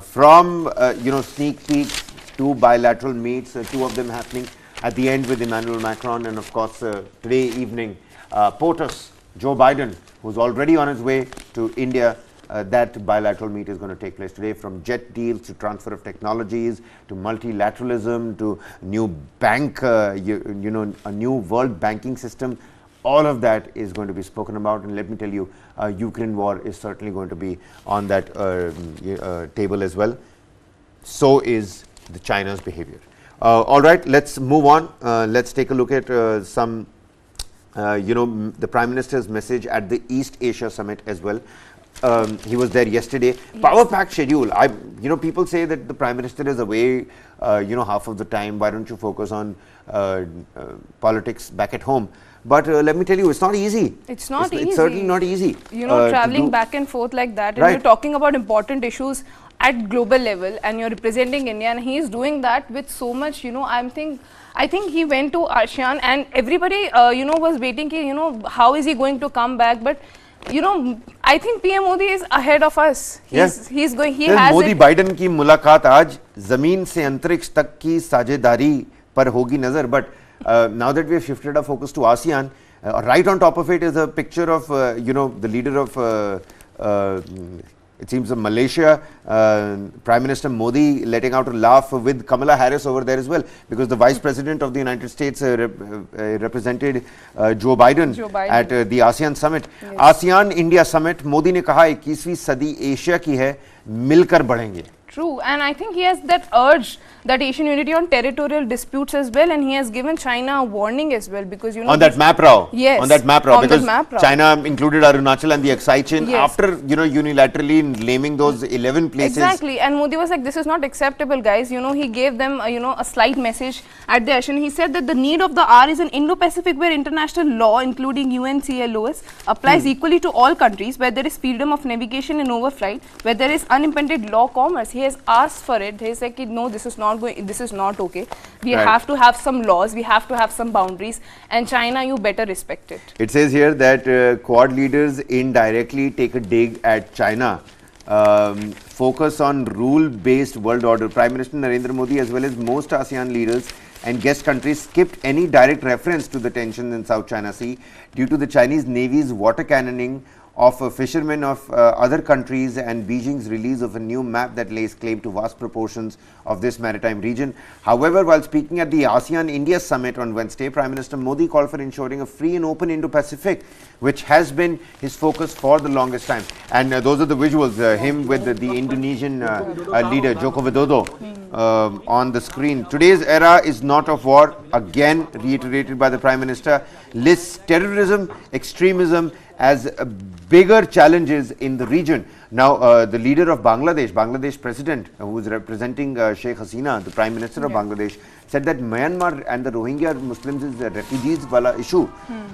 from, you know, sneak peeks to bilateral meets, two of them happening at the end with Emmanuel Macron, and of course today evening POTUS, Joe Biden, who's already on his way to India. That bilateral meet is going to take place today, from jet deals to transfer of technologies to multilateralism to new bank, you know, a new world banking system. All of that is going to be spoken about, and let me tell you, Ukraine war is certainly going to be on that table as well. So is the China's behavior. All right, let's move on. Let's take a look at some, you know, the Prime Minister's message at the East Asia Summit as well. He was there yesterday. Yes. Power-packed schedule. You know, people say that the Prime Minister is away, you know, half of the time. Why don't you focus on politics back at home? But let me tell you, it's not easy. It's not easy. It's certainly not easy. You know, traveling back and forth like that, and right. you're talking about important issues at global level, and you're representing India, and he's doing that with so much, you know, I think he went to ASEAN, and everybody, you know, was waiting, you know, how is he going to come back? But you know, I think PM Modi is ahead of us. He's going. He has Modi Biden की मुलाकात आज जमीन से अंतरिक्ष तक की साझेदारी पर होगी नजर. But now that we have shifted our focus to ASEAN, right on top of it is a picture of you know, the leader of it seems of Malaysia, Prime Minister Modi letting out a laugh with Kamala Harris over there as well, because the Vice President of the United States represented Joe Biden at the ASEAN Summit. Yes. ASEAN India Summit, Modi ने कहा 21वीं सदी Asia की है, मिलकर बढ़ेंगे. True, and I think he has that urge, that Asian unity on territorial disputes as well, and he has given China a warning as well, because you know on that map, Rao. Yes, on that map, Rao, because China Rao. included Arunachal and the Aksai Chin after, you know, unilaterally naming those 11 places. Exactly, and Modi was like, this is not acceptable, guys. You know, he gave them you know, a slight message at the ASEAN. He said that the need of the hour is an Indo-Pacific where international law, including UNCLOS, applies equally to all countries, where there is freedom of navigation and overflight, where there is unimpeded law commerce. He has asked for it. He's like, no, this is not going, this is not okay. We Right. have to have some laws, we have to have some boundaries, and China, you better respect it. It says here that Quad leaders indirectly take a dig at China. Focus on rule-based world order. Prime Minister Narendra Modi as well as most ASEAN leaders and guest countries skipped any direct reference to the tensions in South China Sea due to the Chinese Navy's water cannoning of fishermen of other countries and Beijing's release of a new map that lays claim to vast proportions of this maritime region. However, while speaking at the ASEAN-India Summit on Wednesday, Prime Minister Modi called for ensuring a free and open Indo-Pacific, which has been his focus for the longest time. And those are the visuals, him with the Indonesian leader, Joko Widodo, on the screen. Today's era is not of war, again reiterated by the Prime Minister, lists terrorism, extremism as bigger challenges in the region. Now, the leader of Bangladesh President, who is representing Sheikh Hasina, the Prime Minister of Bangladesh, said that Myanmar and the Rohingya Muslims is a refugees wala issue.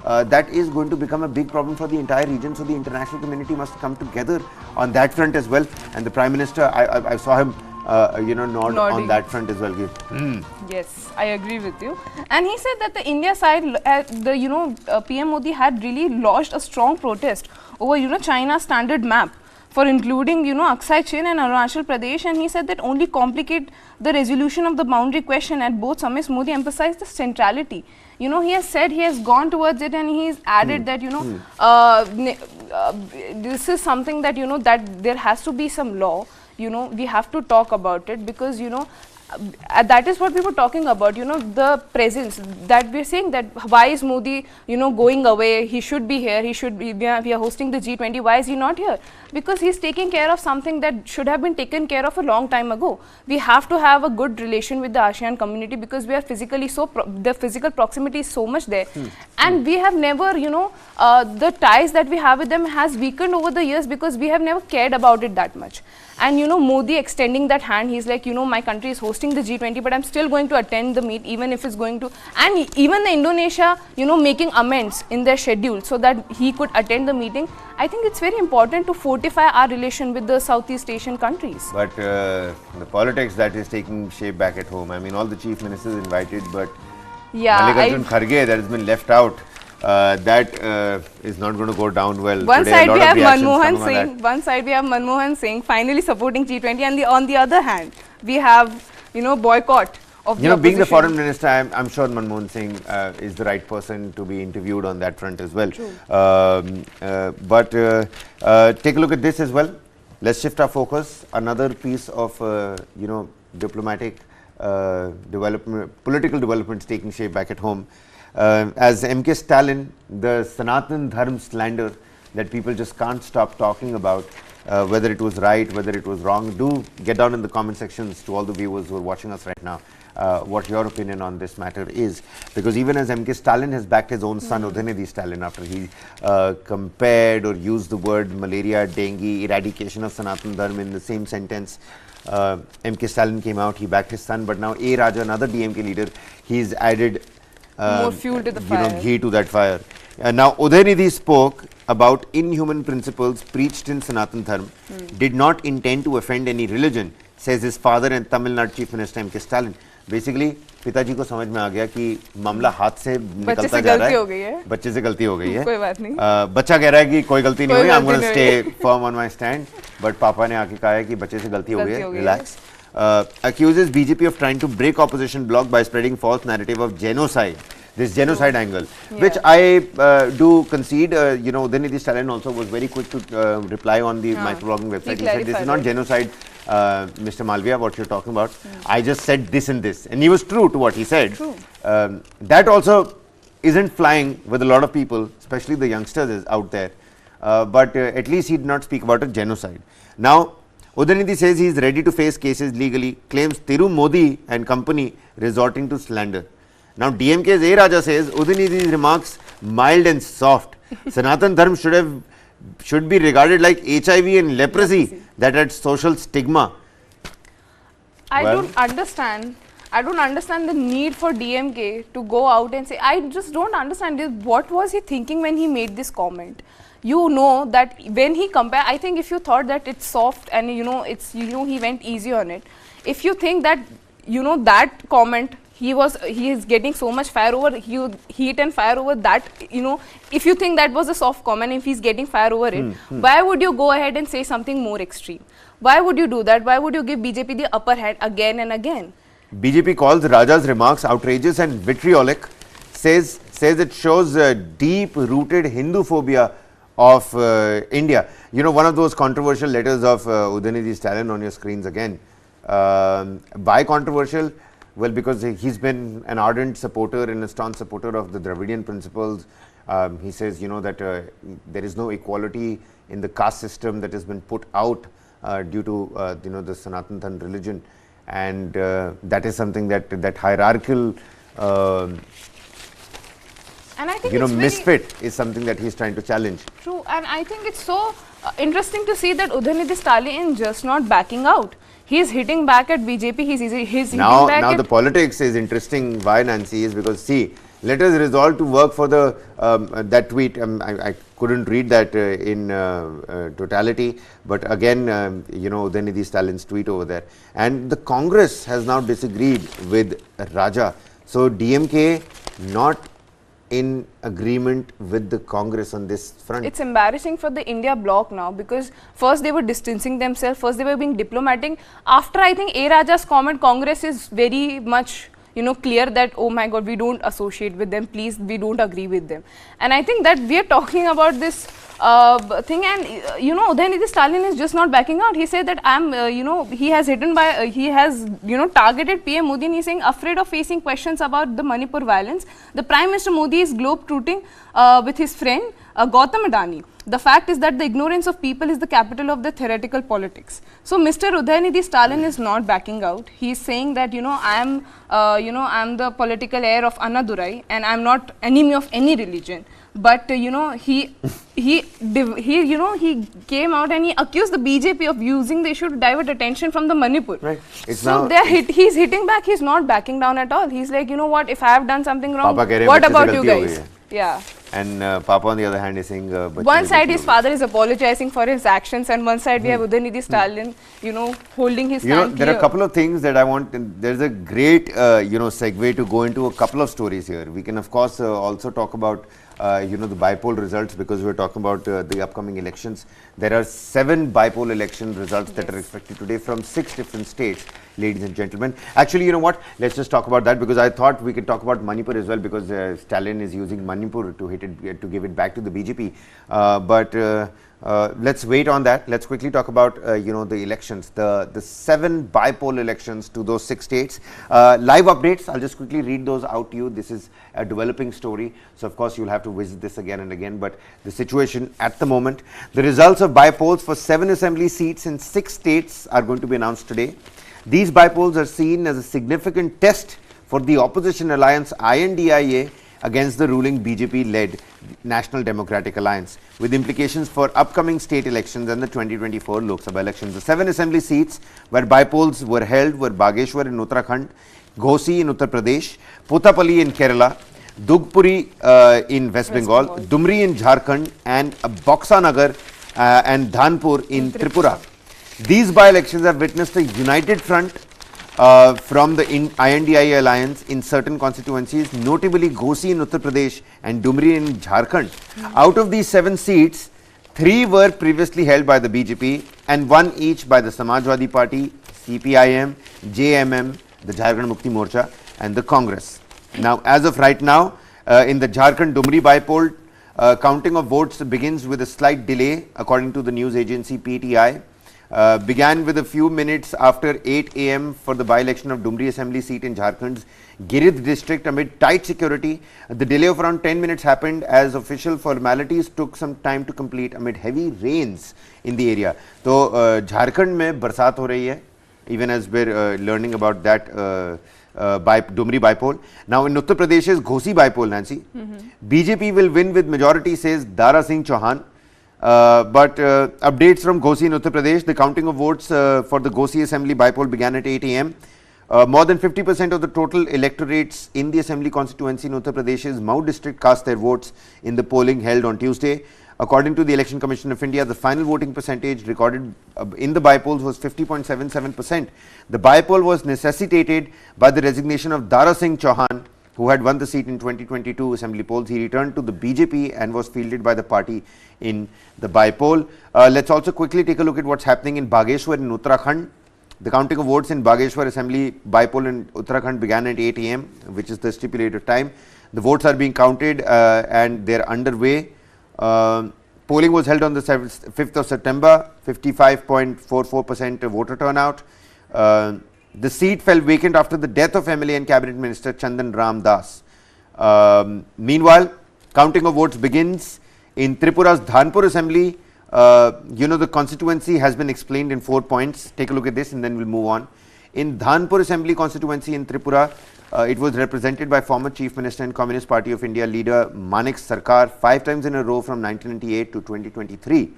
That is going to become a big problem for the entire region. So the international community must come together on that front as well. And the Prime Minister, I saw him nod on that front as well. Yes, I agree with you. And he said that the India side, PM Modi had really lodged a strong protest over, China's standard map for including, Aksai Chin and Arunachal Pradesh. And he said that only complicate the resolution of the boundary question at both summits. Modi emphasized the centrality. He has said he has gone towards it, and he's added that, this is something that, that there has to be some law. We have to talk about it, because that is what we were talking about, the presence that we're saying, that why is Modi, going away? He should be here, he should be, we are hosting the G20, why is he not here? Because he's taking care of something that should have been taken care of a long time ago. We have to have a good relation with the ASEAN community, because we are physically the physical proximity is so much there. And we have never, the ties that we have with them has weakened over the years, because we have never cared about it that much. And Modi extending that hand, he's like, my country is hosting the G20, but I'm still going to attend the meet, even if it's going to, and even the Indonesia, making amends in their schedule so that he could attend the meeting. I think it's very important to fortify our relation with the Southeast Asian countries. But the politics that is taking shape back at home, I mean, all the chief ministers invited, but Mallikarjun Kharge, that has been left out. That is not going to go down well. One side we have Manmohan Singh finally supporting G20, and on the other hand we have boycott of the opposition. Being the foreign minister, I'm sure Manmohan Singh is the right person to be interviewed on that front as well. True. But take a look at this as well. Let's shift our focus. Another piece of diplomatic development, political developments taking shape back at home. As M.K. Stalin, the Sanatana Dharma slander that people just can't stop talking about, whether it was right, whether it was wrong. Do get down in the comment sections to all the viewers who are watching us right now, what your opinion on this matter is. Because even as M.K. Stalin has backed his own son, Udhayanidhi Stalin, after he compared or used the word malaria, dengue, eradication of Sanatana Dharma in the same sentence, M.K. Stalin came out, he backed his son, but now A. Raja, another DMK leader, he's added more fuel to the fire. Ghee to that fire. Now, Udhayanidhi spoke about inhuman principles preached in Sanatana Dharma, did not intend to offend any religion, says his father and Tamil Nadu Chief Minister M.K. Stalin. Basically, पिताजी को समझ में आ गया कि मामला हाथ से निकलता जा रहा है, बच्चे से गलती हो गई है, कोई बात नहीं, बच्चा कह रहा है कि कोई गलती नहीं हुई, I'm going to stay firm on my stand, but पापा ने आके कहा है कि बच्चे से गलती हो गई है, relax. Accuses BJP of trying to break opposition bloc by spreading false narrative of genocide. This genocide angle, which I do concede. Udhayanidhi Stalin also was very quick to reply on the microblogging website. He said, this is not genocide, Mr. Malviya, what you're talking about. I just said this and this. And he was true to what he said. That also isn't flying with a lot of people, especially the youngsters out there. But at least he did not speak about a genocide. Now, Udhayanidhi says he is ready to face cases legally, claims Thiru Modi and company resorting to slander. Now, DMK's A. Raja says Udhayanidhi's remarks mild and soft. Sanatana Dharma should be regarded like HIV and leprosy that had social stigma. I don't understand the need for DMK to go out and say, I just don't understand this. What was he thinking when he made this comment? you know that when he compare, I think if you thought that it's soft and it's he went easy on it, if you think that that comment he is getting so much fire over, heat and fire over that, if you think that was a soft comment, if he's getting fire over it, why would you go ahead and say something more extreme? Why would you do that? Why would you give BJP the upper hand again and again? BJP calls Raja's remarks outrageous and vitriolic, says it shows deep-rooted Hindu phobia of India. One of those controversial letters of Udhayanidhi Stalin on your screens again. Why controversial? Well, because he's been an ardent supporter and a staunch supporter of the Dravidian principles. He says, that there is no equality in the caste system that has been put out due to, the Sanatana Dharma religion. And that is something that hierarchical and I think misfit is something that he's trying to challenge. True, and I think it's so interesting to see that Udhayanidhi Stalin is just not backing out. He's hitting back at BJP. He's hitting back. Now the politics is interesting. Why, Nancy? Is because see, let us resolve to work for the that tweet. I couldn't read that in totality, but again, Udhayanidhi Stalin's tweet over there, and the Congress has now disagreed with Raja. So DMK not in agreement with the Congress on this front. It's embarrassing for the India bloc now, because first they were distancing themselves, first they were being diplomatic. After I think A. Raja's comment, Congress is very much clear that, oh my God, we don't associate with them, please, we don't agree with them. And I think that we are talking about this thing, and Udhayanidhi Stalin is just not backing out. He said that he has targeted PM Modi, and he's saying, afraid of facing questions about the Manipur violence, the Prime Minister Modi is globe-trotting with his friend Gautam Adani. The fact is that the ignorance of people is the capital of the theoretical politics. So Mr. Udhayanidhi Stalin is not backing out. He is saying that I am the political heir of Annadurai and I am not enemy of any religion. But he came out and he accused the BJP of using the issue to divert attention from the Manipur. Right. So he's hitting back. He's not backing down at all. He's like, what? If I have done something wrong, what about you guys? Yeah. And Papa on the other hand is saying, one side his father is apologizing for his actions, and one side we have Udhayanidhi Stalin, holding his stand. There are a couple of things that I want. There's a great, segue to go into a couple of stories here. We can of course also talk about the bypoll results, because we're talking about the upcoming elections. There are 7 bypoll election results that are expected today from 6 different states, ladies and gentlemen. Actually, you know what? Let's just talk about that, because I thought we could talk about Manipur as well, because Stalin is using Manipur to give it back to the BJP. Let's wait on that. Let's quickly talk about the elections, the 7 bypoll elections to those 6 states. Live updates. I'll just quickly read those out to you. This is a developing story, so of course you'll have to visit this again and again. But the situation at the moment, the results of bypolls for 7 assembly seats in 6 states are going to be announced today. These bypolls are seen as a significant test for the opposition alliance INDIA against the ruling BJP-led National Democratic Alliance, with implications for upcoming state elections and the 2024 Lok Sabha elections. The 7 assembly seats where bypolls were held were Bageshwar in Uttarakhand, Ghosi in Uttar Pradesh, Putapalli in Kerala, Dugpuri in West Bengal, Dumri in Jharkhand, and Boxanagar and Dhanpur in Tripura. These by-elections have witnessed a united front from the INDIA alliance in certain constituencies, notably Ghosi in Uttar Pradesh and Dumri in Jharkhand. Out of these 7 seats, 3 were previously held by the BJP and 1 each by the Samajwadi Party, CPIM, JMM, the Jharkhand Mukti Morcha, and the Congress. Now, as of right now, in the Jharkhand Dumri bypoll, counting of votes begins with a slight delay, according to the news agency PTI. Began with a few minutes after 8 a.m. for the by-election of Dumri Assembly seat in Jharkhand's Giridh district amid tight security. The delay of around 10 minutes happened as official formalities took some time to complete amid heavy rains in the area. So, Jharkhand mein barsat ho rahi hai, even as we're learning about that Dumri bypoll. Now, in Uttar Pradesh's Ghosi bypoll, Nancy, BJP will win with majority, says Dara Singh Chauhan. But updates from Ghosi in Uttar Pradesh, the counting of votes for the Ghosi Assembly bypoll began at 8 a.m. More than 50% of the total electorates in the Assembly constituency in Uttar Pradesh's Mau district cast their votes in the polling held on Tuesday. According to the Election Commission of India, the final voting percentage recorded in the bypolls was 50.77%. The bypoll was necessitated by the resignation of Dara Singh Chauhan, who had won the seat in 2022 assembly polls. He returned to the BJP and was fielded by the party in the bypoll. Let's also quickly take a look at what's happening in Bageshwar in Uttarakhand. The counting of votes in Bageshwar assembly bypoll in Uttarakhand began at 8 AM, which is the stipulated time. The votes are being counted and they're underway. Polling was held on the 5th of September, 55.44% voter turnout. The seat fell vacant after the death of MLA and Cabinet Minister Chandan Ram Das. Meanwhile, counting of votes begins in Tripura's Dhanpur assembly. The constituency has been explained in 4 points. Take a look at this and then we'll move on. In Dhanpur assembly constituency in Tripura, it was represented by former Chief Minister and Communist Party of India leader Manik Sarkar 5 times in a row from 1998 to 2023.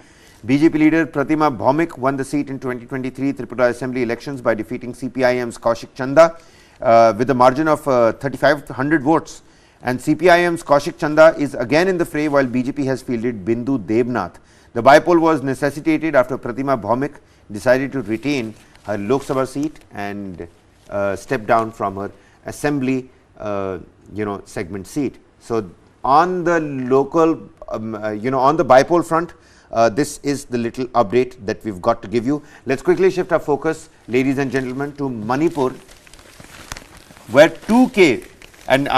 BJP leader Pratima Bhaumik won the seat in 2023 Tripura Assembly elections by defeating CPIM's Kaushik Chanda with a margin of 3,500 votes. And CPIM's Kaushik Chanda is again in the fray while BJP has fielded Bindu Debnath. The bypoll was necessitated after Pratima Bhaumik decided to retain her Lok Sabha seat and step down from her assembly segment seat. So on the local on the bypoll front, this is the little update that we've got to give you. Let's quickly shift our focus, ladies and gentlemen, to Manipur, where 2K, and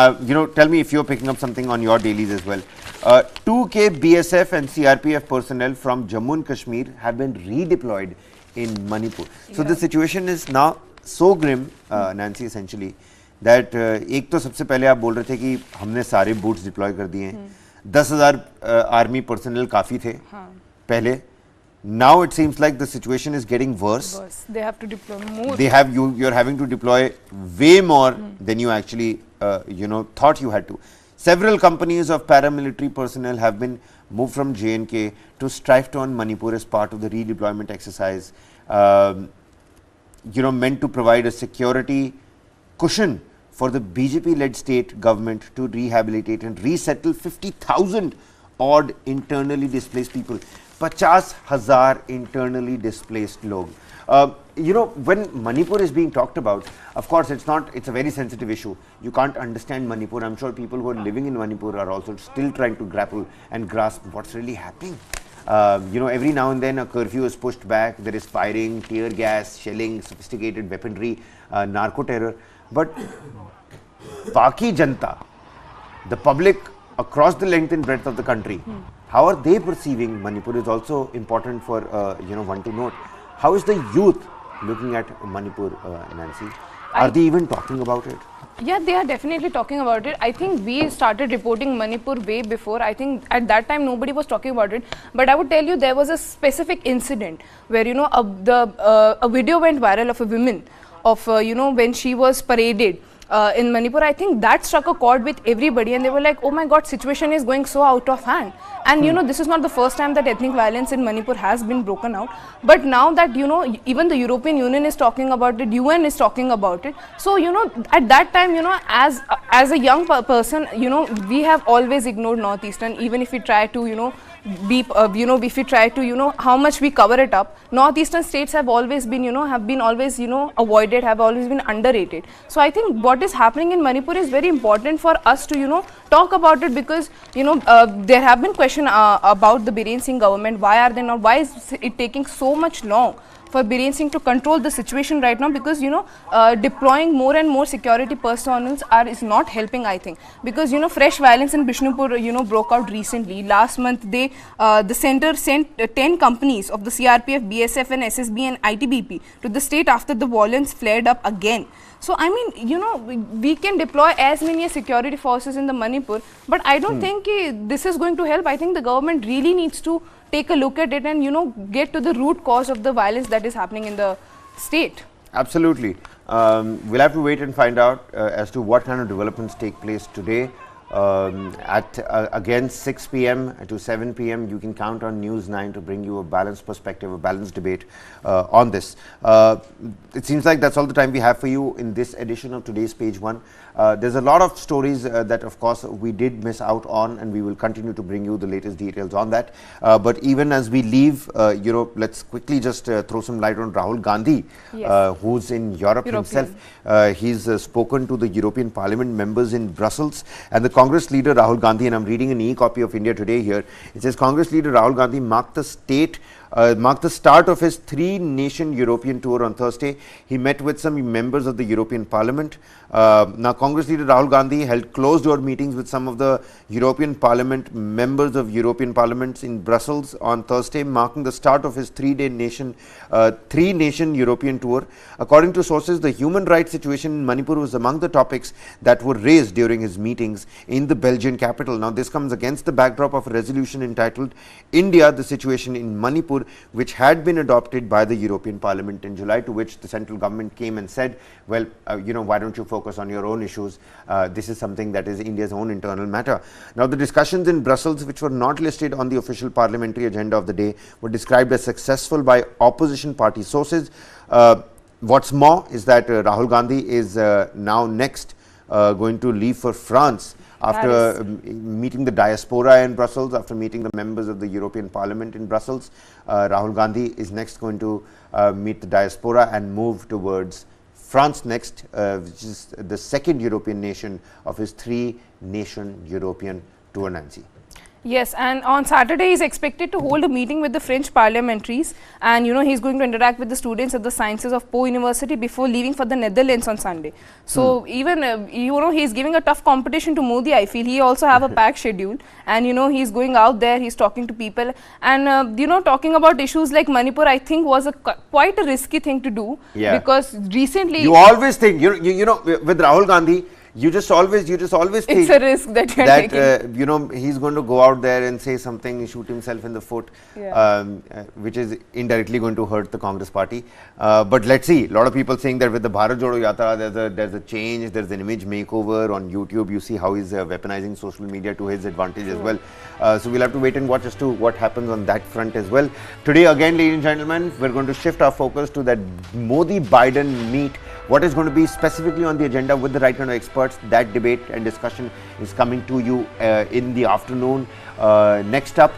tell me if you're picking up something on your dailies as well. 2K BSF and CRPF personnel from Jammu and Kashmir have been redeployed in Manipur. So the situation is now so grim, Nancy, essentially, that एक तो सबसे पहले आप बोल रहे थे कि हमने सारे boots deploy कर दिए हैं, 10,000 army personnel काफी थे पहले. Now it seems like the situation is getting worse. They have to deploy more. You're having to deploy way more than you actually thought you had to. Several companies of paramilitary personnel have been moved from J&K to Strifton, Manipur as part of the redeployment exercise, meant to provide a security cushion for the BJP-led state government to rehabilitate and resettle 50,000 odd internally displaced people. 50,000 internally displaced log. When Manipur is being talked about, of course it's a very sensitive issue. You can't understand Manipur. I'm sure people who are living in Manipur are also still trying to grapple and grasp what's really happening. Every now and then a curfew is pushed back, there is firing, tear gas, shelling, sophisticated weaponry, narco terror. But Baki Janta, the public across the length and breadth of the country, how are they perceiving Manipur is also important for one to note. How is the youth looking at Manipur, Nancy? Are they even talking about it? Yeah, they are definitely talking about it. I think we started reporting Manipur way before. I think at that time nobody was talking about it. But I would tell you there was a specific incident where a video went viral of a woman of when she was paraded in Manipur. I think that struck a chord with everybody and they were like, oh my god, situation is going so out of hand. And this is not the first time that ethnic violence in Manipur has been broken out. But now that even the European Union is talking about it, UN is talking about it. So at that time, as a young person, we have always ignored Northeastern, even if we try to if we try to how much we cover it up. Northeastern states have always been avoided, have always been underrated. So I think what is happening in Manipur is very important for us to talk about it, because there have been questions about the Biren Singh government. Why is it taking so much long for Biren Singh to control the situation right now? Because deploying more and more security personnel is not helping, I think, because fresh violence in Bishnupur broke out recently. Last month the center sent 10 companies of the CRPF, BSF and SSB and ITBP to the state after the violence flared up again. So I mean, we can deploy as many security forces in the Manipur, but I don't think this is going to help. I think the government really needs to take a look at it and get to the root cause of the violence that is happening in the state. Absolutely. We'll have to wait and find out as to what kind of developments take place today. At again 6 p.m. to 7 p.m. you can count on News 9 to bring you a balanced perspective, a balanced debate on this. It seems like that's all the time we have for you in this edition of today's Page One. There's a lot of stories that of course we did miss out on, and we will continue to bring you the latest details on that. But even as we leave, let's quickly just throw some light on Rahul Gandhi, Yes. who's in Europe himself. He's spoken to the European Parliament members in Brussels, and the Congress leader Rahul Gandhi, and I'm reading an e-copy of India Today here. It says Congress leader Rahul Gandhi marked the start of his 3-nation European tour on Thursday. He met with some members of the European Parliament. Now, Congress leader Rahul Gandhi held closed-door meetings with some of the European Parliament members of European Parliaments in Brussels on Thursday, marking the start of his 3-nation European tour. According to sources, the human rights situation in Manipur was among the topics that were raised during his meetings in the Belgian capital. Now, this comes against the backdrop of a resolution entitled India, the Situation in Manipur, which had been adopted by the European Parliament in July, to which the central government came and said, well, why don't you focus on your own issues? This is something that is India's own internal matter. Now, the discussions in Brussels, which were not listed on the official parliamentary agenda of the day, were described as successful by opposition party sources. What's more is that Rahul Gandhi is now next going to leave for France after meeting the diaspora in Brussels, after meeting the members of the European Parliament in Brussels. Rahul Gandhi is next going to meet the diaspora and move towards France next, which is the second European nation of his 3-nation European tour, Nancy. Yes, and on Saturday he's expected to hold a meeting with the French parliamentaries, and he's going to interact with the students at the Sciences of Po University before leaving for the Netherlands on Sunday. So even he's giving a tough competition to Modi. I feel he also have a packed schedule, and he's going out there, he's talking to people, and talking about issues like Manipur, I think was quite a risky thing to do, because recently you always think with Rahul Gandhi, you just always think it's a risk that you're taking. He's going to go out there and say something, shoot himself in the foot, which is indirectly going to hurt the Congress party. But let's see. A lot of people saying that with the Bharat Jodo Yatra, there's a change, there's an image makeover on YouTube. You see how he's weaponizing social media to his advantage as well. So we'll have to wait and watch as to what happens on that front as well. Today, again, ladies and gentlemen, we're going to shift our focus to that Modi-Biden meet. What is going to be specifically on the agenda with the right kind of experts? That debate and discussion is coming to you in the afternoon. Next up,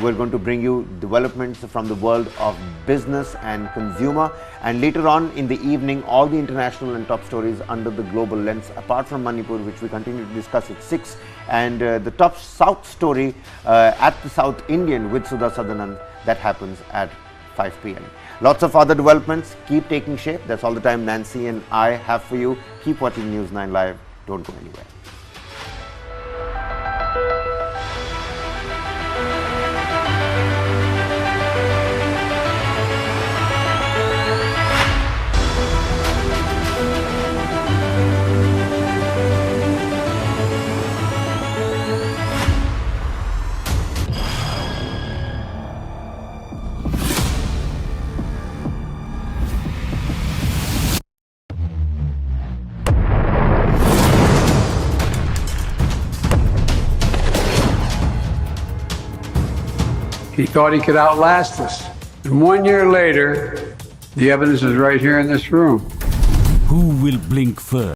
we're going to bring you developments from the world of business and consumer, and later on in the evening, all the international and top stories under the global lens, apart from Manipur, which we continue to discuss at 6, and the top South story at the South Indian with Sudha Sadanand, that happens at 5 p.m. Lots of other developments keep taking shape. That's all the time Nancy and I have for you. Keep watching News 9 Live. Don't go anywhere. He thought he could outlast us. And 1 year later, the evidence is right here in this room. Who will blink first?